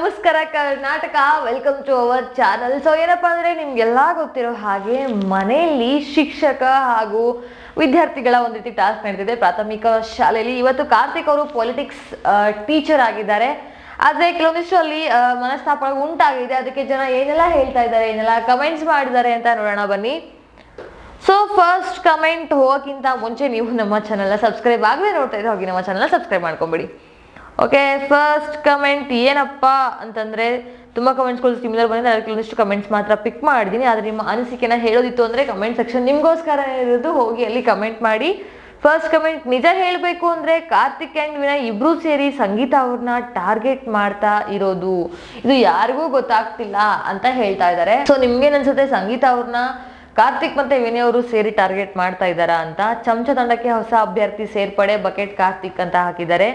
ನಮಸ್ಕಾರ Karnataka, welcome to our channel. So ಏನಪ್ಪಾ ಅಂದ್ರೆ ನಿಮ್ಗೆಲ್ಲ ಗೊತ್ತಿರೋ ಹಾಗೆ ಮನೆಯಲ್ಲಿ ಶಿಕ್ಷಕ ಹಾಗೂ ವಿದ್ಯಾರ್ಥಿಗಳ ಒಂದು ರೀತಿ ಟಾಸ್ಕ್ ನಡೆದಿದೆ ಪ್ರಾಥಮಿಕ ಶಾಲೆಯಲ್ಲಿ. ಇವತ್ತು ಕಾರ್ತಿಕ್ ಅವರು ಪೊಲಿಟಿಕ್ಸ್ ಟೀಚರ್ ಆಗಿದ್ದಾರೆ. ಆದ್ರೆ ಕೆಲವೊಂದಿಷ್ಟು ಅಲ್ಲಿ ಮನಸ್ತಾಪ ಉಂಟಾಗಿದೆ. ಅದಕ್ಕೆ ಜನ ಏನೆಲ್ಲ ಹೇಳ್ತಾ ಇದ್ದಾರೆ, ಏನೆಲ್ಲ ಕಮೆಂಟ್ಸ್ ಮಾಡಿದ್ದಾರೆ ಅಂತ ನೋಡೋಣ ಬನ್ನಿ. ಸೊ ಫಸ್ಟ್ ಕಮೆಂಟ್ ಹೋಗೋಕ್ಕಿಂತ ಮುಂಚೆ ನೀವು ನಮ್ಮ ಚಾನಲ್ನ ಸಬ್ಸ್ಕ್ರೈಬ್ ಆಗದೆ ನೋಡ್ತಾ ಇದ್ರೆ ಹೋಗಿ ನಮ್ಮ ಚಾನಲ್ನ ಸಬ್ಸ್ಕ್ರೈಬ್ ಮಾಡ್ಕೊಂಬಿಡಿ. ಓಕೆ, ಫಸ್ಟ್ ಕಮೆಂಟ್ ಏನಪ್ಪ ಅಂತಂದ್ರೆ ತುಂಬಾ ಕಮೆಂಟ್ಸ್ಗಳು ಸಿಮಿಲರ್ ಬಂದಿದೆ. ಅದಕ್ಕೆ ಒಂದಿಷ್ಟು ಕಮೆಂಟ್ಸ್ ಮಾತ್ರ ಪಿಕ್ ಮಾಡಿದ್ದೀನಿ. ಆದ್ರೆ ನಿಮ್ಮ ಅನಿಸಿಕೆನ ಹೇಳೋದಿತ್ತು ಅಂದ್ರೆ ಕಮೆಂಟ್ ಸೆಕ್ಷನ್ ನಿಮ್ಗೋಸ್ಕರ ಇರೋದು, ಹೋಗಿ ಅಲ್ಲಿ ಕಮೆಂಟ್ ಮಾಡಿ. ಫಸ್ಟ್ ಕಮೆಂಟ್, ನಿಜ ಹೇಳಬೇಕು ಅಂದ್ರೆ ಕಾರ್ತಿಕ್ ಅಂಡ್ ವಿನಯ್ ಇಬ್ರು ಸೇರಿ ಸಂಗೀತ ಅವ್ರನ್ನ ಟಾರ್ಗೆಟ್ ಮಾಡ್ತಾ ಇರೋದು ಇದು ಯಾರಿಗೂ ಗೊತ್ತಾಗ್ತಿಲ್ಲ ಅಂತ ಹೇಳ್ತಾ ಇದ್ದಾರೆ. ಸೊ ನಿಮ್ಗೇನ್ ಅನ್ಸುತ್ತೆ, ಸಂಗೀತ ಅವ್ರನ್ನ ಕಾರ್ತಿಕ್ ಮತ್ತೆ ವಿನಯ್ ಅವರು ಸೇರಿ ಟಾರ್ಗೆಟ್ ಮಾಡ್ತಾ ಇದ್ದಾರಾ ಅಂತ? ಚಮಚ ತಂಡಕ್ಕೆ ಹೊಸ ಅಭ್ಯರ್ಥಿ ಸೇರ್ಪಡೆ, ಬಕೆಟ್ ಕಾರ್ತಿಕ್ ಅಂತ ಹಾಕಿದ್ದಾರೆ.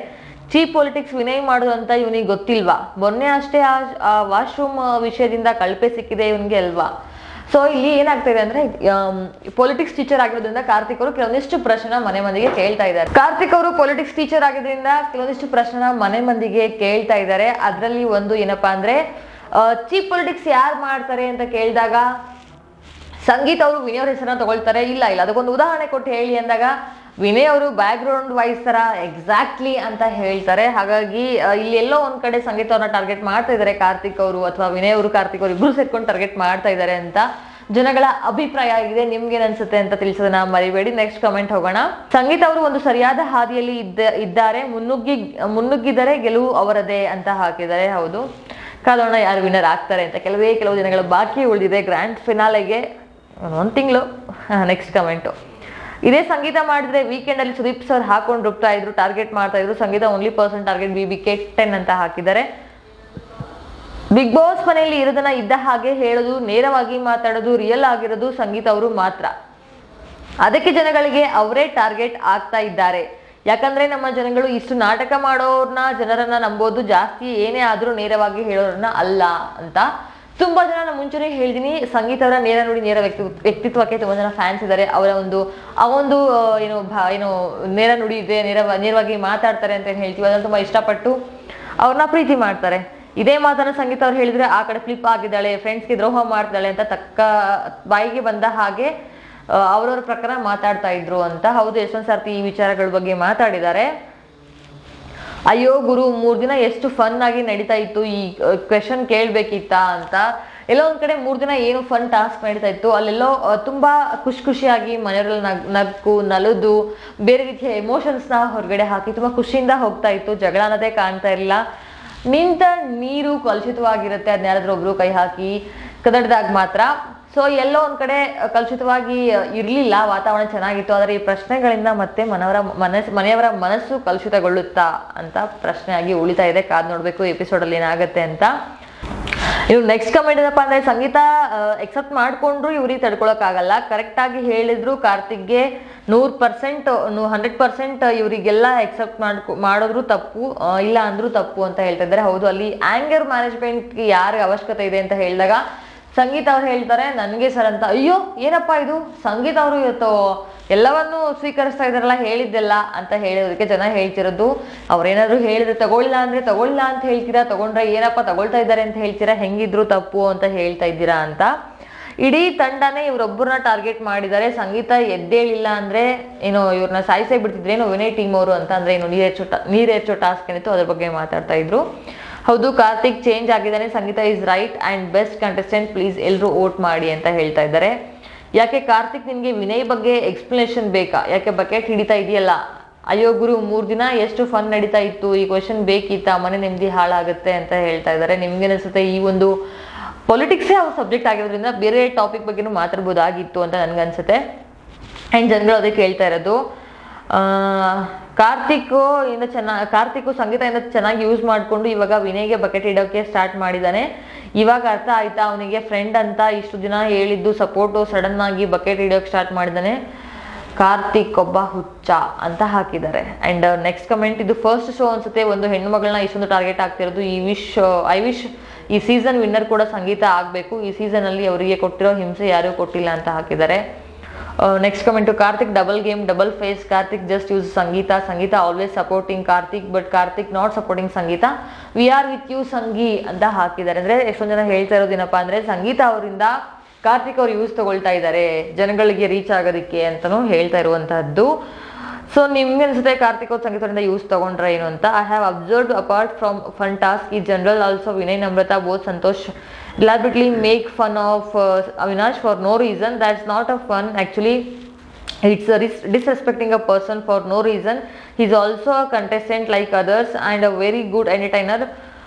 ಚೀಪ್ ಪೊಲಿಟಿಕ್ಸ್ ವಿನಯ್ ಮಾಡೋದು ಅಂತ ಇವನಿಗೆ ಗೊತ್ತಿಲ್ವಾ? ಮೊನ್ನೆ ಅಷ್ಟೇ ಆ ವಾಶ್ರೂಮ್ ವಿಷಯದಿಂದ ಕಳಪೆ ಸಿಕ್ಕಿದೆ ಇವನ್ಗೆ ಅಲ್ವಾ? ಸೊ ಇಲ್ಲಿ ಏನಾಗ್ತಾ ಇದೆ ಅಂದ್ರೆ ಪೊಲಿಟಿಕ್ಸ್ ಟೀಚರ್ ಆಗಿರೋದ್ರಿಂದ ಕಾರ್ತಿಕ್ ಅವರು ಕೆಲವೊಂದಿಷ್ಟು ಪ್ರಶ್ನೆ ಮನೆ ಮಂದಿಗೆ ಕೇಳ್ತಾ ಇದ್ದಾರೆ. ಕಾರ್ತಿಕ್ ಅವರು ಪೊಲಿಟಿಕ್ಸ್ ಟೀಚರ್ ಆಗಿದ್ರಿಂದ ಕೆಲವೊಂದಿಷ್ಟು ಪ್ರಶ್ನೆ ಮನೆ ಮಂದಿಗೆ ಕೇಳ್ತಾ ಇದ್ದಾರೆ. ಅದರಲ್ಲಿ ಒಂದು ಏನಪ್ಪಾ ಅಂದ್ರೆ ಚೀಪ್ ಪೊಲಿಟಿಕ್ಸ್ ಯಾರು ಮಾಡ್ತಾರೆ ಅಂತ ಕೇಳಿದಾಗ ಸಂಗೀತ ಅವರು ವಿನಯ್ ಅವ್ರ ಹೆಸರನ್ನ ತಗೊಳ್ತಾರೆ. ಇಲ್ಲ ಅದಕ್ಕೊಂದು ಉದಾಹರಣೆ ಕೊಟ್ಟು ಹೇಳಿ ಅಂದಾಗ ವಿನಯ್ ಅವರು ಬ್ಯಾಕ್ ಗ್ರೌಂಡ್ ವೈಸ್ ತರ ಎಕ್ಸಾಕ್ಟ್ಲಿ ಅಂತ ಹೇಳ್ತಾರೆ. ಹಾಗಾಗಿ ಇಲ್ಲಿ ಎಲ್ಲೋ ಒಂದ್ ಕಡೆ ಸಂಗೀತ ಅವ್ರನ್ನ ಟಾರ್ಗೆಟ್ ಮಾಡ್ತಾ ಇದ್ದಾರೆ ಕಾರ್ತಿಕ್ ಅವರು, ಅಥವಾ ವಿನಯ್ ಅವರು ಕಾರ್ತಿಕ್ ಅವರು ಇಬ್ರು ಸೇರ್ಕೊಂಡು ಟಾರ್ಗೆಟ್ ಮಾಡ್ತಾ ಇದ್ದಾರೆ ಅಂತ ಜನಗಳ ಅಭಿಪ್ರಾಯ ಆಗಿದೆ. ನಿಮ್ಗೇನ್ ಅನ್ಸುತ್ತೆ ಅಂತ ತಿಳಿಸೋದನ್ನ ಮರಿಬೇಡಿ. ನೆಕ್ಸ್ಟ್ ಕಮೆಂಟ್ ಹೋಗೋಣ. ಸಂಗೀತ ಅವರು ಒಂದು ಸರಿಯಾದ ಹಾದಿಯಲ್ಲಿ ಇದ್ದಾರೆ, ಮುನ್ನುಗ್ಗಿದರೆ ಗೆಲುವು ಅವರದೇ ಅಂತ ಹಾಕಿದ್ದಾರೆ. ಹೌದು, ಕಾದೋಣ ಯಾರು ವಿನ್ನರ್ ಆಗ್ತಾರೆ ಅಂತ. ಕೆಲವು ದಿನಗಳ ಬಾಕಿ ಉಳಿದಿದೆ ಗ್ರ್ಯಾಂಡ್ ಫಿನಾಲೆಗೆ, ಒಂದು ತಿಂಗಳು. ನೆಕ್ಸ್ಟ್ ಕಮೆಂಟು, ಇದೇ ಸಂಗೀತ ಮಾಡಿದ್ರೆ ವೀಕೆಂಡ್ ಅಲ್ಲಿ ಸುದೀಪ್ ಸರ್ ಹಾಕೊಂಡು ರುಬ್ತಾ ಇದ್ರು, ಟಾರ್ಗೆಟ್ ಮಾಡ್ತಾ ಇದ್ರು. ಸಂಗೀತ ಓನ್ಲಿ ಪರ್ಸನ್ ಟಾರ್ಗೆಟ್, BBK 10 ಅಂತ ಹಾಕಿದ್ದಾರೆ. ಬಿಗ್ ಬಾಸ್ ಮನೆಯಲ್ಲಿ ಇರೋದನ್ನ ಇದ್ದ ಹಾಗೆ ಹೇಳೋದು, ನೇರವಾಗಿ ಮಾತಾಡೋದು, ರಿಯಲ್ ಆಗಿರೋದು ಸಂಗೀತ ಅವರು ಮಾತ್ರ. ಅದಕ್ಕೆ ಜನಗಳಿಗೆ ಅವರೇ ಟಾರ್ಗೆಟ್ ಆಗ್ತಾ ಇದ್ದಾರೆ. ಯಾಕಂದ್ರೆ ನಮ್ಮ ಜನಗಳು ಇಷ್ಟು ನಾಟಕ ಮಾಡೋರ್ನ ಜನರನ್ನ ನಂಬೋದು ಜಾಸ್ತಿ, ಏನೇ ಆದ್ರೂ ನೇರವಾಗಿ ಹೇಳೋರನ್ನ ಅಲ್ಲ ಅಂತ ತುಂಬಾ ಜನ ನಾನು ಮುಂಚೆನೇ ಹೇಳಿದೀನಿ. ಸಂಗೀತ ಅವರ ನೇರ ನುಡಿ ನೇರ ವ್ಯಕ್ತಿತ್ವಕ್ಕೆ ತುಂಬಾ ಜನ ಫ್ಯಾನ್ಸ್ ಇದ್ದಾರೆ. ಅವರ ಒಂದು ಏನು ನೇರ ನುಡಿ ಇದೆ, ನೇರವಾಗಿ ಮಾತಾಡ್ತಾರೆ ಅಂತ ಏನ್ ಹೇಳ್ತೀವಿ, ಅದನ್ನ ತುಂಬಾ ಇಷ್ಟಪಟ್ಟು ಅವ್ರನ್ನ ಪ್ರೀತಿ ಮಾಡ್ತಾರೆ. ಇದೇ ಮಾತನ್ನ ಸಂಗೀತ ಅವ್ರು ಹೇಳಿದ್ರೆ ಆ ಕಡೆ ಫ್ಲಿಪ್ ಆಗಿದ್ದಾಳೆ, ಫ್ರೆಂಡ್ಸ್ಗೆ ದ್ರೋಹ ಮಾಡ್ತಾಳೆ ಅಂತ ತಕ್ಕ ಬಾಯಿಗೆ ಬಂದ ಹಾಗೆ ಅವ್ರವ್ರ ಪ್ರಕಾರ ಮಾತಾಡ್ತಾ ಇದ್ರು ಅಂತ. ಹೌದು, ಎಷ್ಟೊಂದ್ ಸರ್ತಿ ಈ ವಿಚಾರಗಳ ಬಗ್ಗೆ ಮಾತಾಡಿದ್ದಾರೆ. ಅಯ್ಯೋ ಗುರು, 3 ದಿನ ಎಷ್ಟು ಫನ್ ಆಗಿ ನಡೀತಾ ಇತ್ತು, ಈ ಕ್ವೆಶನ್ ಕೇಳ್ಬೇಕಿತ್ತ ಅಂತ. ಎಲ್ಲೋ ಒಂದ್ ಕಡೆ 3 ದಿನ ಏನು ಫನ್ ಟಾಸ್ಕ್ ನಡೀತಾ ಇತ್ತು, ಅಲ್ಲೆಲ್ಲೋ ತುಂಬಾ ಖುಷಿಯಾಗಿ ಮನೆಯವರೆಲ್ಲ ನಕ್ಕು ನಲಿದು ಬೇರೆ ರೀತಿಯ ಎಮೋಷನ್ಸ್ನ ಹೊರಗಡೆ ಹಾಕಿ ತುಂಬಾ ಖುಷಿಯಿಂದ ಹೋಗ್ತಾ ಇತ್ತು. ಜಗಳ ಅನ್ನೋದೇ ಕಾಣ್ತಾ ಇರಲಿಲ್ಲ. ನಿಂತ ನೀರು ಕಲುಷಿತವಾಗಿರುತ್ತೆ, ಅದನ್ನ ಯಾರಾದ್ರೂ ಒಬ್ರು ಕೈ ಹಾಕಿ ಕದಡ್ದಾಗ ಮಾತ್ರ. ಸೊ ಎಲ್ಲೋ ಒಂದ್ ಕಡೆ ಕಲುಷಿತವಾಗಿ ಇರ್ಲಿಲ್ಲ, ವಾತಾವರಣ ಚೆನ್ನಾಗಿತ್ತು. ಆದರೆ ಈ ಪ್ರಶ್ನೆಗಳಿಂದ ಮತ್ತೆ ಮನೆಯವರ ಮನಸ್ಸು ಕಲುಷಿತಗೊಳ್ಳುತ್ತಾ ಅಂತ ಪ್ರಶ್ನೆಯಾಗಿ ಉಳಿತಾ ಇದೆ. ಕಾದ್ ನೋಡ್ಬೇಕು ಎಪಿಸೋಡ್ ಅಲ್ಲಿ ಏನಾಗತ್ತೆ ಅಂತ. ಇನ್ನು ನೆಕ್ಸ್ಟ್ ಕಮೆಂಟ್ ಏನಪ್ಪಾ ಅಂದ್ರೆ, ಸಂಗೀತ ಎಕ್ಸೆಪ್ಟ್ ಮಾಡ್ಕೊಂಡ್ರು ಇವ್ರಿಗೆ ತಡ್ಕೊಳಕ್ ಆಗಲ್ಲ. ಕರೆಕ್ಟ್ ಆಗಿ ಹೇಳಿದ್ರು ಕಾರ್ತಿಕ್ಗೆ 100% ಇವರಿಗೆಲ್ಲ ಎಕ್ಸೆಪ್ಟ್ ಮಾಡಿದ್ರು ತಪ್ಪು, ಇಲ್ಲ ಅಂದ್ರೂ ತಪ್ಪು ಅಂತ ಹೇಳ್ತಾ ಇದ್ದಾರೆ. ಹೌದು, ಅಲ್ಲಿ ಆಂಗರ್ ಮ್ಯಾನೇಜ್ಮೆಂಟ್ಗೆ ಯಾರಿಗೆ ಅವಶ್ಯಕತೆ ಇದೆ ಅಂತ ಹೇಳಿದಾಗ ಸಂಗೀತ ಅವ್ರು ಹೇಳ್ತಾರೆ ನನ್ಗೆ ಸರ್ ಅಂತ. ಅಯ್ಯೋ ಏನಪ್ಪಾ ಇದು, ಸಂಗೀತ ಅವರು ಇವತ್ತು ಎಲ್ಲವನ್ನೂ ಸ್ವೀಕರಿಸ್ತಾ ಇದಾರಲ್ಲ, ಹೇಳಿದ್ದೆಲ್ಲ ಅಂತ ಹೇಳೋದಕ್ಕೆ ಜನ ಹೇಳ್ತಿರೋದು. ಅವ್ರೇನಾದ್ರು ಹೇಳಿದ್ರೆ ತಗೊಳ್ಳಿಲ್ಲ ಅಂದ್ರೆ ತಗೊಳ್ಳಿಲ್ಲ ಅಂತ ಹೇಳ್ತೀರಾ, ತಗೊಂಡ್ರೆ ಏನಪ್ಪಾ ತಗೊಳ್ತಾ ಇದ್ದಾರೆ ಅಂತ ಹೇಳ್ತೀರಾ, ಹೆಂಗಿದ್ರು ತಪ್ಪು ಅಂತ ಹೇಳ್ತಾ ಇದ್ದೀರಾ ಅಂತ. ಇಡೀ ತಂಡನೇ ಇವ್ರೊಬ್ಬರನ್ನ ಟಾರ್ಗೆಟ್ ಮಾಡಿದ್ದಾರೆ. ಸಂಗೀತ ಎದ್ದೇಳಿಲ್ಲ ಅಂದ್ರೆ ಏನು ಇವ್ರನ್ನ ಸಾಯಿಸೇ ಬಿಡ್ತಿದ್ರೇನು ವಿನಯ್ ಟೀಮ್ ಅವರು ಅಂತ. ಅಂದ್ರೆ ಏನು ನೀರೇರ್ಚೋ ಟಾಸ್ಕ್ ಏನಿತ್ತು ಅದ್ರ ಬಗ್ಗೆ ಮಾತಾಡ್ತಾ ಇದ್ರು. ಹೌದು, ಕಾರ್ತಿಕ್ ಚೇಂಜ್ ಆಗಿದ್ದಾನೆ, Sangeetha is right and best contestant, please ಎಲ್ಲರೂ ವೋಟ್ ಮಾಡಿ ಅಂತ ಹೇಳ್ತಾ ಇದ್ದಾರೆ. ಯಾಕೆ ಕಾರ್ತಿಕ್, ನಿನ್ಗೆ ವಿನಯ್ ಬಗ್ಗೆ ಎಕ್ಸ್ಪ್ಲನೇಷನ್ ಬೇಕಾ? ಯಾಕೆ ಬಕೆಟ್ ಹಿಡಿತಾ ಇದೆಯಲ್ಲ? ಅಯ್ಯೋ ಗುರು, 3 ದಿನ ಎಷ್ಟು ಫನ್ ನಡೀತಾ ಇತ್ತು, ಈ ಕ್ವೆಶನ್ ಬೇಕಿತ್ತಾ? ಮನೆ ನೆಮ್ಮದಿ ಹಾಳಾಗುತ್ತೆ ಅಂತ ಹೇಳ್ತಾ ಇದ್ದಾರೆ. ನಿಮ್ಗೆ ಅನಿಸುತ್ತೆ ಈ ಒಂದು ಪೊಲಿಟಿಕ್ಸೇ ಅವ್ರ ಸಬ್ಜೆಕ್ಟ್ ಆಗಿರೋದ್ರಿಂದ ಬೇರೆ ಟಾಪಿಕ್ ಬಗ್ಗೆನೂ ಮಾತಾಡ್ಬೋದಾಗಿತ್ತು ಅಂತ ನನ್ಗನ್ಸುತ್ತೆ. ಆ್ಯಂಡ್ ಜನಗಳು ಅದಕ್ಕೆ ಹೇಳ್ತಾ ಇರೋದು. ಕಾರ್ತಿಕ್ ಸಂಗೀತ ಚೆನ್ನಾಗಿ ಯೂಸ್ ಮಾಡ್ಕೊಂಡು ಇವಾಗ ವಿನಯ್ಗೆ ಬಕೆಟ್ ಇಡೋಕೆ ಸ್ಟಾರ್ಟ್ ಮಾಡಿದ್ದಾನೆ. ಇವಾಗ ಅರ್ಥ ಆಯ್ತಾ ಅವನಿಗೆ ಫ್ರೆಂಡ್ ಅಂತ ಇಷ್ಟು ದಿನ ಹೇಳಿದ್ದು ಸಪೋರ್ಟು ಸಡನ್ ಆಗಿ ಬಕೆಟ್ ಇಡೋಕೆ ಸ್ಟಾರ್ಟ್ ಮಾಡಿದ್ದಾನೆ. ಕಾರ್ತಿಕ್ ಒಬ್ಬ ಹುಚ್ಚ ಅಂತ ಹಾಕಿದ್ದಾರೆ. ಅಂಡ್ ನೆಕ್ಸ್ಟ್ ಕಮೆಂಟ್, ಇದು ಫಸ್ಟ್ ಶೋ ಅನ್ಸುತ್ತೆ ಒಂದು ಹೆಣ್ಣು ಮಗಳನ್ನ ಇಷ್ಟೊಂದು ಟಾರ್ಗೆಟ್ ಆಗ್ತಿರೋದು. ಐ ವಿಶ್ ಈ ಸೀಸನ್ ವಿನ್ನರ್ ಕೂಡ ಸಂಗೀತ ಆಗ್ಬೇಕು. ಈ ಸೀಸನ್ ಅಲ್ಲಿ ಅವರಿಗೆ ಕೊಟ್ಟಿರೋ ಹಿಂಸೆ ಯಾರು ಕೊಟ್ಟಿಲ್ಲ ಅಂತ ಹಾಕಿದ್ದಾರೆ. Next comment to Karthik, double game, double face. Karthik just use Sangeeta. Sangeeta always supporting Karthik, but Karthik not supporting Sangeeta. We are with you Sangi ಅಂತ ಹಾಕಿದ್ದಾರೆ. ಅಂದ್ರೆ ಎಷ್ಟೊಂದು ಜನ ಹೇಳ್ತಾ ಇರೋದೇನಪ್ಪ ಅಂದ್ರೆ ಸಂಗೀತ ಅವರಿಂದ ಕಾರ್ತಿಕ್ ಅವ್ರು ಯೂಸ್ ತಗೊಳ್ತಾ ಇದ್ದಾರೆ ಜನಗಳಿಗೆ ರೀಚ್ ಆಗೋದಕ್ಕೆ ಅಂತಾನು ಹೇಳ್ತಾ ಇರುವಂತಹದ್ದು. ಸೊ ನಿಮ್ಗೆ ಅನ್ಸುತ್ತೆ ಕಾರ್ತಿಕ್ ಅವ್ರು ಸಂಗೀತದಿಂದ ಯೂಸ್ ತಗೊಂಡ್ರೆ ಏನು ಅಂತ. I have observed apart from fun task ಈ general also Vinay Namratha both Santhosh elaborately make fun of Avinash for no reason. That's not a fun, actually it's a disrespecting a person for no reason. He's also a contestant like others and a very good entertainer.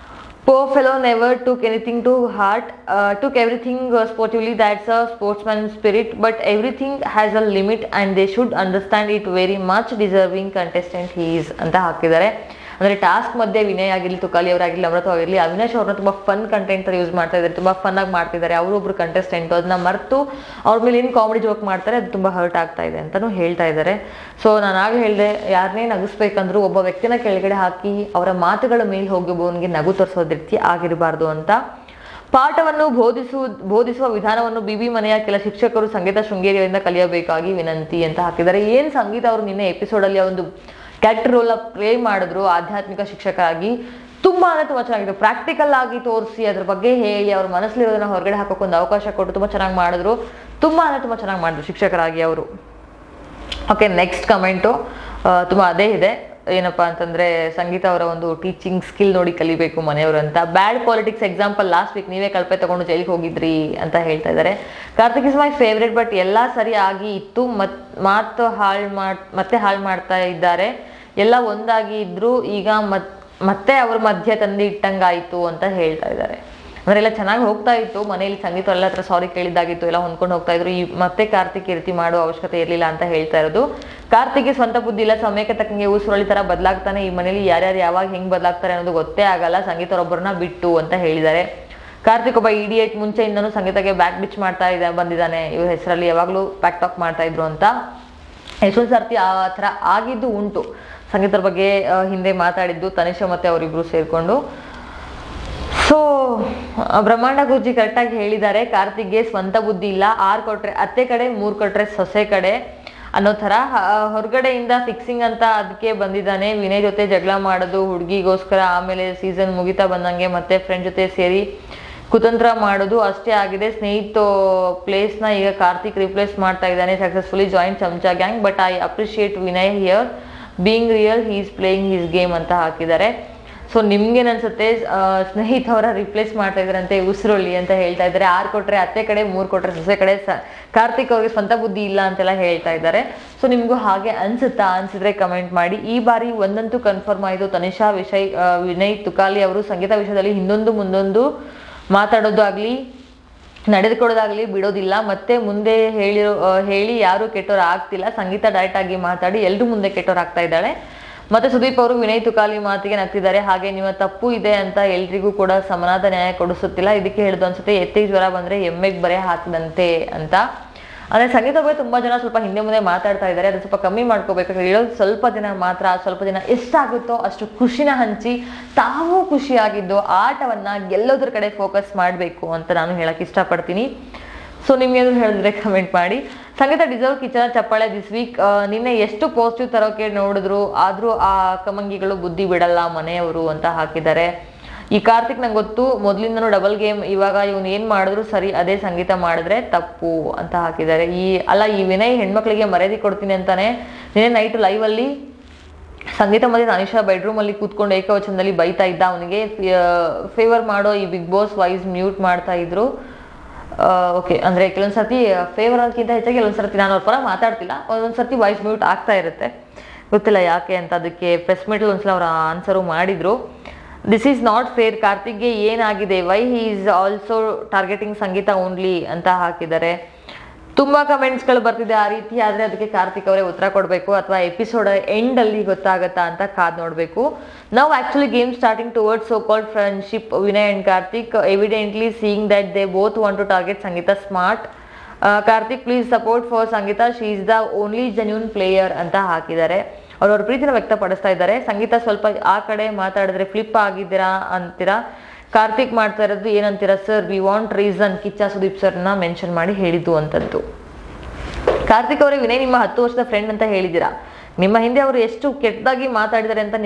Poor fellow never took anything to heart, took everything sportively. That's a sportsman spirit, but everything has a limit and they should understand it. Very much deserving contestant he is ಅಂತ ಹಾಕಿದ್ದಾರೆ. ಅಂದರೆ task ಮಧ್ಯೆ ವಿನಯ್ ಆಗಿರಲಿ, ತುಕಾಲಿ ಅವರಾಗಿರಲಿ, ಅಮೃತ ಆಗಿರಲಿ, ಅವಿನಾಶ್ ಅವ್ರನ್ನ ತುಂಬ fun content use ಮಾಡ್ತಾ ಇದ್ದಾರೆ, ತುಂಬ ಫನ್ ಆಗಿ ಮಾಡ್ತಿದ್ದಾರೆ. ಅವರೊಬ್ರು ಕಂಟೆಸ್ಟೆಂಟ್, ಅದನ್ನ ಮರೆತು ಅವ್ರ ಮೇಲೆ ಏನು ಕಾಮಿಡಿ ಜೋಕ್ ಮಾಡ್ತಾರೆ ಅದು ತುಂಬ ಹರ್ಟ್ ಆಗ್ತಾ ಇದೆ ಅಂತಲೂ ಹೇಳ್ತಾ ಇದ್ದಾರೆ. ಸೊ ನಾನು ಆಗಲೇ ಹೇಳಿದೆ, ಯಾರನ್ನೇ ನಗಿಸ್ಬೇಕಂದ್ರೂ ಒಬ್ಬ ವ್ಯಕ್ತಿನ ಕೆಳಗಡೆ ಹಾಕಿ ಅವರ ಮಾತುಗಳ ಮೇಲೆ ಹೋಗೋವನಿಗೆ ನಗು ತೋರಿಸೋದ ರೀತಿ ಆಗಿರಬಾರ್ದು ಅಂತ. ಪಾಠವನ್ನು ಬೋಧಿಸುವ ವಿಧಾನವನ್ನು ಬಿಬಿ ಮನೆಯ ಕೆಲ ಶಿಕ್ಷಕರು ಸಂಗೀತ ಶೃಂಗೇರಿಯಿಂದ ಕಲಿಯಬೇಕಾಗಿ ವಿನಂತಿ ಅಂತ ಹಾಕಿದ್ದಾರೆ. ಏನು ಸಂಗೀತ ಅವರು ನಿನ್ನೆ ಎಪಿಸೋಡಲ್ಲಿ ಒಂದು ಕ್ಯಾರೆಕ್ಟರ್ ರೋಲ್ ಪ್ಲೇ ಮಾಡಿದ್ರು ಆಧ್ಯಾತ್ಮಿಕ ಶಿಕ್ಷಕರಾಗಿ, ತುಂಬಾ ಚೆನ್ನಾಗಿತ್ತು. ಪ್ರಾಕ್ಟಿಕಲ್ ಆಗಿ ತೋರಿಸಿ ಅದ್ರ ಬಗ್ಗೆ ಹೇಳಿ ಅವ್ರ ಮನಸ್ಸಲ್ಲಿರೋದನ್ನ ಹೊರಗಡೆ ಹಾಕೋಕೊಂದು ಅವಕಾಶ ಕೊಟ್ಟು ತುಂಬ ಚೆನ್ನಾಗಿ ಮಾಡಿದ್ರು. ತುಂಬಾ ಚೆನ್ನಾಗಿ ಮಾಡಿದ್ರು ಶಿಕ್ಷಕರಾಗಿ ಅವರು. ಓಕೆ, ನೆಕ್ಸ್ಟ್ ಕಮೆಂಟು ತುಂಬ ಅದೇ ಇದೆ. ಏನಪ್ಪ ಅಂತಂದ್ರೆ ಸಂಗೀತ ಅವರ ಒಂದು ಟೀಚಿಂಗ್ ಸ್ಕಿಲ್ ನೋಡಿ ಕಲಿಬೇಕು ಮನೆಯವರು ಅಂತ. ಬ್ಯಾಡ್ ಪಾಲಿಟಿಕ್ಸ್ ಎಕ್ಸಾಂಪಲ್, ಲಾಸ್ಟ್ ವೀಕ್ ನೀವೇ ಕಳಪೆ ತಗೊಂಡು ಜೈಲಿಗೆ ಹೋಗಿದ್ರಿ ಅಂತ ಹೇಳ್ತಾ ಇದ್ದಾರೆ. Karthik is my favourite, but ಎಲ್ಲ ಸರಿ ಆಗಿ ಇತ್ತು, ಮತ್ತೆ ಹಾಳು ಮಾಡ್ತಾ ಇದ್ದಾರೆ. ಎಲ್ಲ ಒಂದಾಗಿ ಇದ್ರು, ಈಗ ಮತ್ತೆ ಅವ್ರ ಮಧ್ಯ ತಂದು ಇಟ್ಟಂಗಾಯ್ತು ಅಂತ ಹೇಳ್ತಾ ಇದ್ದಾರೆ. ಅಂದ್ರೆ ಎಲ್ಲ ಚೆನ್ನಾಗಿ ಹೋಗ್ತಾ ಇತ್ತು ಮನೆಯಲ್ಲಿ, ಸಂಗೀತ ಎಲ್ಲ ಹತ್ರ ಸಾರಿ ಕೇಳಿದ್ದಾಗಿತ್ತು, ಎಲ್ಲ ಹೊಂದ್ಕೊಂಡು ಹೋಗ್ತಾ ಇದ್ರು. ಈ ಮತ್ತೆ ಕಾರ್ತಿಕ್ ಈ ರೀತಿ ಮಾಡೋ ಅವಶ್ಯಕತೆ ಇರಲಿಲ್ಲ ಅಂತ ಹೇಳ್ತಾ ಇರೋದು. ಕಾರ್ತಿಕ್ಗೆ ಸ್ವಂತ ಬುದ್ಧಿ ಇಲ್ಲ, ಸಮಯಕ್ಕೆ ತಕ್ಕಂಗೆ ಊಸುರಳಿ ತರ ಬದಲಾಗ್ತಾನೆ. ಈ ಮನೇಲಿ ಯಾರ್ಯಾರು ಯಾವಾಗ ಹೆಂಗ್ ಬದಲಾಗ್ತಾರೆ ಅನ್ನೋದು ಗೊತ್ತೇ ಆಗಲ್ಲ, ಸಂಗೀತರೊಬ್ಬರನ್ನ ಬಿಟ್ಟು ಅಂತ ಹೇಳಿದ್ದಾರೆ. ಕಾರ್ತಿಕ್ ಒಬ್ಬ ಇಡಿಯೇಟ್, ಮುಂಚೆಯಿಂದನೂ ಸಂಗೀತಕ್ಕೆ ಬ್ಯಾಕ್ ಬಿಚ್ ಮಾಡ್ತಾ ಬಂದಿದ್ದಾನೆ, ಇವ್ರ ಹೆಸರಲ್ಲಿ ಯಾವಾಗ್ಲೂ ಬ್ಯಾಕ್ ಟಾಕ್ ಮಾಡ್ತಾ ಇದ್ರು ಅಂತ. ಎಷ್ಟೊಂದು ಸರ್ತಿ ಆ ಥರ ಆಗಿದ್ದು ಉಂಟು. ಸಂಗೀತರ ಬಗ್ಗೆ ಹಿಂದೆ ಮಾತಾಡಿದ್ದು ತನಿಷಾ ಮತ್ತೆ ಅವರಿಬ್ರು ಸೇರ್ಕೊಂಡು. ಸೊ ಬ್ರಹ್ಮಾಂಡ ಗುರುಜಿ ಕರೆಕ್ಟಾಗಿ ಹೇಳಿದ್ದಾರೆ, ಕಾರ್ತಿಕ್ಗೆ ಸ್ವಂತ ಬುದ್ಧಿ ಇಲ್ಲ, 6 ಕೊಟ್ರೆ ಅತ್ತೆ ಕಡೆ, 3 ಕೊಟ್ರೆ ಸೊಸೆ ಕಡೆ ಅನ್ನೋ ಥರ. ಹೊರಗಡೆಯಿಂದ ಫಿಕ್ಸಿಂಗ್ ಅಂತ ಅದಕ್ಕೆ ಬಂದಿದ್ದಾನೆ. ವಿನಯ್ ಜೊತೆ ಜಗಳ ಮಾಡೋದು ಹುಡುಗಿಗೋಸ್ಕರ, ಆಮೇಲೆ ಸೀಸನ್ ಮುಗಿತಾ ಬಂದಂಗೆ ಮತ್ತೆ ಫ್ರೆಂಡ್ ಜೊತೆ ಸೇರಿ ಕುತಂತ್ರ ಮಾಡೋದು ಅಷ್ಟೇ ಆಗಿದೆ. ಸ್ನೇಹಿತ ಪ್ಲೇಸ್ನ ಈಗ ಕಾರ್ತಿಕ್ ರಿಪ್ಲೇಸ್ ಮಾಡ್ತಾ ಇದ್ದಾನೆ. ಸಕ್ಸಸ್ಫುಲಿ ಜಾಯಿನ್ ಚಮಚಾ gang, but I appreciate Vinay here being real, he is playing his game ಅಂತ ಹಾಕಿದ್ದಾರೆ. ಸೊ ನಿಮ್ಗೇನು ಅನ್ಸುತ್ತೆ? ಸ್ನೇಹಿತ ಅವರ ರಿಪ್ಲೇಸ್ ಮಾಡ್ತಾ ಇದ್ದಾರಂತೆ ಉಸಿರೊಳ್ಳಿ ಅಂತ ಹೇಳ್ತಾ ಇದ್ದಾರೆ. 6 ಕೊಟ್ರೆ ಅತ್ತೆ ಕಡೆ, 3 ಕೊಟ್ರೆ ಸೊಸೆ ಕಡೆ. ಕಾರ್ತಿಕ್ ಅವ್ರಿಗೆ ಸ್ವಂತ ಬುದ್ಧಿ ಇಲ್ಲ ಅಂತೆಲ್ಲ ಹೇಳ್ತಾ ಇದ್ದಾರೆ. ಸೊ ನಿಮಗೂ ಹಾಗೆ ಅನ್ಸುತ್ತಾ? ಅನ್ಸಿದ್ರೆ ಕಮೆಂಟ್ ಮಾಡಿ. ಈ ಬಾರಿ ಒಂದಂತೂ ಕನ್ಫರ್ಮ್ ಆಯಿತು, ತನಿಷಾ ವಿನಯ್ ತುಕಾಲಿ ಅವರು ಸಂಗೀತ ವಿಷಯದಲ್ಲಿ ಹಿಂದೊಂದು ಮುಂದೊಂದು ಮಾತಾಡೋದಾಗ್ಲಿ ನಡೆದುಕೊಡೋದಾಗ್ಲಿ ಬಿಡೋದಿಲ್ಲ. ಮತ್ತೆ ಮುಂದೆ ಹೇಳಿ ಯಾರು ಕೆಟ್ಟೋರು ಆಗ್ತಿಲ್ಲ. ಸಂಗೀತ ಡೈರೆಕ್ಟ್ ಆಗಿ ಮಾತಾಡಿ ಎಲ್ಲರೂ ಮುಂದೆ ಕೆಟ್ಟೋರು ಆಗ್ತಾ ಇದ್ದಾಳೆ. ಮತ್ತೆ ಸುದೀಪ್ ಅವರು ವಿನಯ್ ತುಕಾಲಿ ಮಾತಿಗೆ ನಗ್ತಿದ್ದಾರೆ. ಹಾಗೆ ನಿಮ್ಮ ತಪ್ಪು ಇದೆ ಅಂತ ಎಲ್ರಿಗೂ ಕೂಡ ಸಮನಾದ ನ್ಯಾಯ ಕೊಡಿಸುತ್ತಿಲ್ಲ. ಇದಕ್ಕೆ ಹೇಳಿದ್ದು ಅನ್ಸುತ್ತೆ, ಎತ್ತಿಗೆ ಜ್ವರ ಬಂದ್ರೆ ಎಮ್ಮೆಗೆ ಬರೆ ಹಾಕಿದಂತೆ ಅಂತ. ಅಂದ್ರೆ ಸಂಗೀತ ಬಗ್ಗೆ ತುಂಬಾ ಜನ ಸ್ವಲ್ಪ ಹಿಂದೆ ಮುಂದೆ ಮಾತಾಡ್ತಾ ಇದ್ದಾರೆ. ಅದು ಸ್ವಲ್ಪ ಕಮ್ಮಿ ಮಾಡ್ಕೋಬೇಕಾದ್ರೆ ಹೇಳೋದು ಸ್ವಲ್ಪ ದಿನ ಮಾತ್ರ. ಸ್ವಲ್ಪ ದಿನ ಎಷ್ಟಾಗುತ್ತೋ ಅಷ್ಟು ಖುಷಿನ ಹಂಚಿ ತಾವು ಖುಷಿಯಾಗಿದ್ದು ಆಟವನ್ನ ಗೆಲ್ಲೋದ್ರ ಕಡೆ ಫೋಕಸ್ ಮಾಡಬೇಕು ಅಂತ ನಾನು ಹೇಳಕ್ ಇಷ್ಟಪಡ್ತೀನಿ. ಸೊ ನಿಮ್ಗೇನಾದ್ರು ಹೇಳಿದ್ರೆ ಕಮೆಂಟ್ ಮಾಡಿ. ಸಂಗೀತ ಡಿಸರ್ವ್ ಕಿಚನ ಚಪ್ಪಾಳೆ ದಿಸ್ ವೀಕ್. ನಿನ್ನೆ ಎಷ್ಟು ಪಾಸಿಟಿವ್ ತರೋಕೆ ನೋಡಿದ್ರು, ಆದ್ರೂ ಆ ಕಮಂಗಿಗಳು ಬುದ್ಧಿ ಬಿಡಲ್ಲ ಮನೆಯವರು ಅಂತ ಹಾಕಿದ್ದಾರೆ. ಈ ಕಾರ್ತಿಕ್ ನಂಗೆ ಗೊತ್ತು, ಮೊದ್ಲಿಂದನೂ ಡಬಲ್ ಗೇಮ್, ಇವಾಗ ಇವನು ಏನ್ ಮಾಡಿದ್ರು ಸರಿ, ಅದೇ ಸಂಗೀತ ಮಾಡಿದ್ರೆ ತಪ್ಪು ಅಂತ ಹಾಕಿದ್ದಾರೆ. ಈ ವಿನಯ್ ಹೆಣ್ಮಕ್ಳಿಗೆ ಮರ್ಯಾದೆ ಕೊಡ್ತೀನಿ ಅಂತಾನೆ ನಿನ್ನೆ ನೈಟ್ ಲೈವ್ ಅಲ್ಲಿ ಸಂಗೀತ ಮತ್ತೆ ತನಿಷಾ ಬೆಡ್ರೂಮ್ ಅಲ್ಲಿ ಕೂತ್ಕೊಂಡು ಏಕವಚನದಲ್ಲಿ ಬೈತಾ ಇದ್ದ. ಅವನಿಗೆ ಫೇವರ್ ಮಾಡೋ ಈ ಬಿಗ್ ಬಾಸ್ ವಾಯ್ಸ್ ಮ್ಯೂಟ್ ಮಾಡ್ತಾ ಇದ್ರು. ಓಕೆ, ಅಂದ್ರೆ ಕೆಲವೊಂದ್ಸರ್ತಿ ಫೇವರ್ ಅನ್ನೋದಕ್ಕಿಂತ ಹೆಚ್ಚಾಗಿ ಕೆಲವೊಂದ್ಸರ್ತಿ ನಾನು ಅವ್ರ ಪರ ಮಾತಾಡ್ತಿಲ್ಲ, ಒಂದೊಂದ್ಸರ್ತಿ ವಾಯ್ಸ್ ಮ್ಯೂಟ್ ಆಗ್ತಾ ಇರುತ್ತೆ, ಗೊತ್ತಿಲ್ಲ ಯಾಕೆ ಅಂತ. ಅದಕ್ಕೆ ಪ್ರೆಸ್ ಮೀಟಲ್ಲಿ ಒಂದ್ಸಲ ಅವ್ರ ಆನ್ಸರು ಮಾಡಿದ್ರು. ದಿಸ್ ಈಸ್ ನಾಟ್ ಫೇರ್, ಕಾರ್ತಿಕ್ಗೆ ಏನಾಗಿದೆ, why he is also targeting Sangeetha only ಅಂತ ಹಾಕಿದ್ದಾರೆ. ತುಂಬಾ ಕಮೆಂಟ್ಸ್ಗಳು ಬರ್ತಿದೆ ಆ ರೀತಿ. ಆದ್ರೆ ಅದಕ್ಕೆ ಕಾರ್ತಿಕ್ ಅವರೇ ಉತ್ತರ ಕೊಡಬೇಕು, ಅಥವಾ ಎಪಿಸೋಡ್ ಎಂಡ್ ಅಲ್ಲಿ ಗೊತ್ತಾಗತ್ತಾ ಅಂತ ಕಾದ್ ನೋಡ್ಬೇಕು. ನಾವು actually game starting towards so called friendship Vinay and Karthik, evidently seeing that they both want to target Sangeetha smart. Karthik please support for Sangeetha, she is the only genuine player ಅಂತ ಹಾಕಿದ್ದಾರೆ. ಅವ್ರವ್ರ ಪ್ರೀತಿನ ವ್ಯಕ್ತಪಡಿಸ್ತಾ ಇದ್ದಾರೆ. ಸಂಗೀತ ಸ್ವಲ್ಪ ಆ ಕಡೆ ಮಾತಾಡಿದ್ರೆ ಫ್ಲಿಪ್ ಆಗಿದ್ದೀರಾ ಅಂತೀರಾ. ಕಾರ್ತಿಕ್ ಮಾಡ್ತಾ ಇರೋದು ಏನಂತೀರಾ sir, we want reason, Kichcha Sudeep ಸರ್ನ ಮೆನ್ಷನ್ ಮಾಡಿ ಹೇಳಿದ್ದು ಅಂತದ್ದು. ಕಾರ್ತಿಕ್ ಅವರೇ, ವಿನಯ್ ನಿಮ್ಮ 10 ವರ್ಷದ ಫ್ರೆಂಡ್ ಅಂತ ಹೇಳಿದ್ದೀರಾ. ನಿಮ್ಮ ಹಿಂದೆ ಅವರು ಎಷ್ಟು ಕೆಟ್ಟದಾಗಿ ಮಾತಾಡಿದ್ದಾರೆ ಅಂತ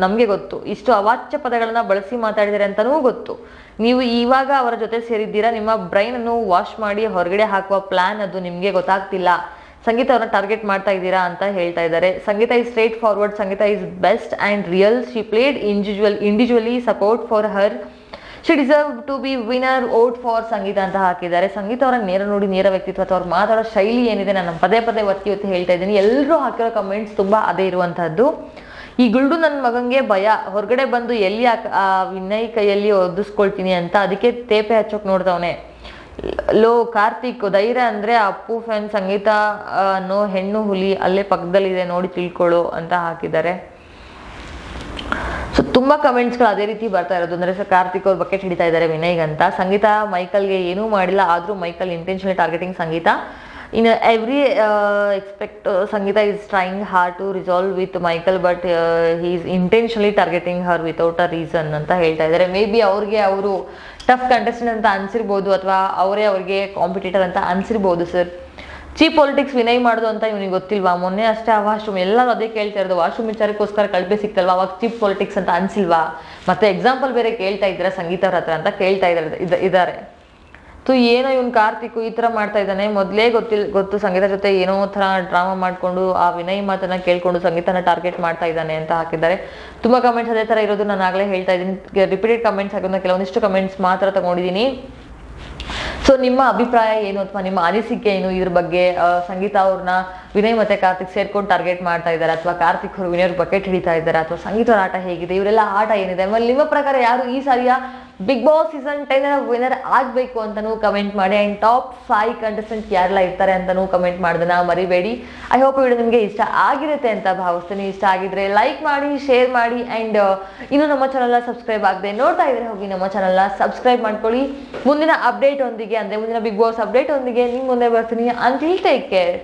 ನಮಗೆ ಗೊತ್ತು. ಇಷ್ಟು ಅವಾಚ್ಯ ಪದಗಳನ್ನ ಬಳಸಿ ಮಾತಾಡಿದ್ದಾರೆ ಅಂತನೂ ಗೊತ್ತು. ನೀವು ಇವಾಗ ಅವರ ಜೊತೆ ಸೇರಿದ್ದೀರಾ. ನಿಮ್ಮ ಬ್ರೈನ್ ಅನ್ನು ವಾಶ್ ಮಾಡಿ ಹೊರಗಡೆ ಹಾಕುವ ಪ್ಲಾನ್ ಅದು ನಿಮ್ಗೆ ಗೊತ್ತಾಗ್ತಿಲ್ಲ. ಸಂಗೀತ ಅವ್ರನ್ನ ಟಾರ್ಗೆಟ್ ಮಾಡ್ತಾ ಇದ್ದೀರಾ ಅಂತ ಹೇಳ್ತಾ ಇದ್ದಾರೆ. Sangeetha is straightforward. Sangeetha is best and real. She played individually support for her. She deserve to be winner. Vote for Sangeetha ಅಂತ ಹಾಕಿದ್ದಾರೆ. ಸಂಗೀತ ಅವರ ನೇರ ನೋಡಿ ನೇರ ವ್ಯಕ್ತಿತ್ವ ಅಥವಾ ಅವ್ರು ಮಾತಾಡೋ ಶೈಲಿ ಏನಿದೆ, ನಾನು ಪದೇ ಒತ್ತಿ ಹೇಳ್ತಾ ಇದ್ದೀನಿ. ಎಲ್ಲರೂ ಹಾಕಿರೋ ಕಮೆಂಟ್ಸ್ ತುಂಬಾ ಅದೇ ಇರುವಂತಹದ್ದು. ಈ ಗುಲ್ಡು ನನ್ನ ಮಗಂಗೆ ಭಯ, ಹೊರಗಡೆ ಬಂದು ಎಲ್ಲಿ ವಿನಯ್ ಕೈಯಲ್ಲಿ ಒದಿಸ್ಕೊಳ್ತೀನಿ ಅಂತ, ಅದಕ್ಕೆ ತೇಪೆ ಹಚ್ಚೋಕ್ ನೋಡ್ದವನೆ. ಲೋ ಕಾರ್ತಿಕ್, ಧೈರ್ಯ ಅಂದ್ರೆ ಅಪ್ಪು ಫ್ಯಾನ್. ಸಂಗೀತ ನೋ ಹೆಣ್ಣು ಹುಲಿ ಅಲ್ಲೇ ಪಕ್ಕದಲ್ಲಿದೆ, ನೋಡಿ ತಿಳ್ಕೊಳ್ಳು ಅಂತ ಹಾಕಿದ್ದಾರೆ. ಸೊ ತುಂಬಾ ಕಮೆಂಟ್ಸ್ಗಳು ಅದೇ ರೀತಿ ಬರ್ತಾ ಇರೋದು. ಅಂದ್ರೆ ಕಾರ್ತಿಕ್ ಅವ್ರು ಬಕೆಟ್ ಹಿಡಿತಾ ಇದ್ದಾರೆ ವಿನಯ್ಗೆ ಅಂತ. ಸಂಗೀತ ಮೈಕಲ್ಗೆ ಏನೂ ಮಾಡಿಲ್ಲ, ಆದ್ರೂ Michael intentionally targeting Sangeetha. In every expect Sangeetha is trying hard to resolve with Michael, but he is intentionally targeting her without a reason ಅಂತ ಹೇಳ್ತಾ ಇದ್ದಾರೆ. ಮೇ ಬಿ ಅವ್ರಿಗೆ ಅವರು ಟಫ್ ಕಂಟೆಸ್ಟೆಂಟ್ ಅಂತ ಅನ್ಸಿರ್ಬೋದು, ಅಥವಾ ಅವರೇ ಅವ್ರಿಗೆ ಕಾಂಪಿಟೇಟರ್ ಅಂತ ಅನ್ಸಿರ್ಬೋದು. ಸರ್, ಚೀಪ್ ಪೊಲಿಟಿಕ್ಸ್ ವಿನಯ್ ಮಾಡೋದು ಅಂತ ಇವನಿಗೆ ಗೊತ್ತಿಲ್ವಾ? ಮೊನ್ನೆ ಅಷ್ಟೇ ಆ ವಾಶ್ರೂಮ್ ಎಲ್ಲರೂ ಅದೇ ಕೇಳ್ತಾ ಇರೋದು, ವಾಶ್ರೂಮ್ ವಿಚಾರಕ್ಕೋಸ್ಕರ ಕಳಪೆ ಸಿಕ್ತಲ್ವಾ, ಅವಾಗ ಚೀಪ್ ಪೊಲಿಟಿಕ್ಸ್ ಅಂತ ಅನ್ಸಿಲ್ವಾ? ಮತ್ತೆ ಎಕ್ಸಾಂಪಲ್ ಬೇರೆ ಕೇಳ್ತಾ ಇದ್ದೀರಾ ಸಂಗೀತ ಅವ್ರ ಹತ್ರ ಅಂತ ಕೇಳ್ತಾ ಇದ್ದಾರೆ. ಸೊ ಏನೋ ಇವನ್ ಕಾರ್ತಿಕ್ ಈ ತರ ಮಾಡ್ತಾ ಇದ್ದಾನೆ. ಮೊದಲೇ ಗೊತ್ತು ಸಂಗೀತ ಜೊತೆ ಏನೋ ತರ ಡ್ರಾಮಾ ಮಾಡ್ಕೊಂಡು ಆ ವಿನಯ್ ಮಾತನ್ನ ಕೇಳ್ಕೊಂಡು ಸಂಗೀತನ ಟಾರ್ಗೆಟ್ ಮಾಡ್ತಾ ಇದ್ದಾನೆ ಅಂತ ಹಾಕಿದ್ದಾರೆ. ತುಂಬಾ ಕಮೆಂಟ್ಸ್ ಅದೇ ತರ ಇರೋದು. ನಾನು ಆಗಲೇ ಹೇಳ್ತಾ ಇದ್ದೀನಿ, ರಿಪೀಟೆಡ್ ಕಮೆಂಟ್ಸ್ ಹಾಕೋದನ್ನ ಕೆಲವೊಂದಿಷ್ಟು ಕಮೆಂಟ್ಸ್ ಮಾತ್ರ ತಗೊಂಡಿದ್ದೀನಿ. ಸೊ ನಿಮ್ಮ ಅಭಿಪ್ರಾಯ ಏನು ಅಥವಾ ನಿಮ್ಮ ಅನಿಸಿಕೆ ಏನು ಇದ್ರ ಬಗ್ಗೆ? ಸಂಗೀತ ಅವ್ರನ್ನ ವಿನಯ್ ಮತ್ತೆ ಕಾರ್ತಿಕ್ ಸೇರ್ಕೊಂಡು ಟಾರ್ಗೆಟ್ ಮಾಡ್ತಾ ಇದ್ದಾರೆ, ಅಥವಾ ಕಾರ್ತಿಕ್ ಅವರು ವಿನಯ್ ಬಕೆಟ್ ಹಿಡಿತಾ ಇದ್ದಾರೆ, ಅಥವಾ ಸಂಗೀತ ಅವ್ರ ಆಟ ಹೇಗಿದೆ, ಇವರೆಲ್ಲ ಆಟ ಏನಿದೆ? ಆಮೇಲೆ ನಿಮ್ಮ ಪ್ರಕಾರ ಯಾರು ಈ ಸಾರಿಯ ಬಿಗ್ ಬಾಸ್ ಸೀಸನ್ 10 ವಿನರ್ ಆಗ್ಬೇಕು ಅಂತಾನೂ ಕಮೆಂಟ್ ಮಾಡಿ. ಅಂಡ್ ಟಾಪ್ 5 ಕಂಟೆಸ್ಟೆಂಟ್ ಯಾರೆಲ್ಲ ಇರ್ತಾರೆ ಅಂತಾನೂ ಕಮೆಂಟ್ ಮಾಡೋದನ್ನ ಮರಿಬೇಡಿ. ಐ ಹೋಪ್ ವಿಡಿಯೋ ನಿಮಗೆ ಇಷ್ಟ ಆಗಿರುತ್ತೆ ಅಂತ ಭಾವಿಸ್ತೀನಿ. ಇಷ್ಟ ಆಗಿದ್ರೆ ಲೈಕ್ ಮಾಡಿ, ಶೇರ್ ಮಾಡಿ, ಅಂಡ್ ಇನ್ನು ನಮ್ಮ ಚಾನಲ್ನ ಸಬ್ಸ್ಕ್ರೈಬ್ ಆಗದೆ ನೋಡ್ತಾ ಇದ್ರೆ ಹೋಗಿ ನಮ್ಮ ಚಾನಲ್ನ ಸಬ್ಸ್ಕ್ರೈಬ್ ಮಾಡ್ಕೊಳ್ಳಿ. ಮುಂದಿನ ಅಪ್ಡೇಟ್ ಒಂದಿಗೆ, ಅಂದ್ರೆ ಮುಂದಿನ ಬಿಗ್ ಬಾಸ್ ಅಪ್ಡೇಟ್ ಒಂದಿಗೆ ನಿಮ್ ಮುಂದೆ ಬರ್ತೀನಿ. Until take care.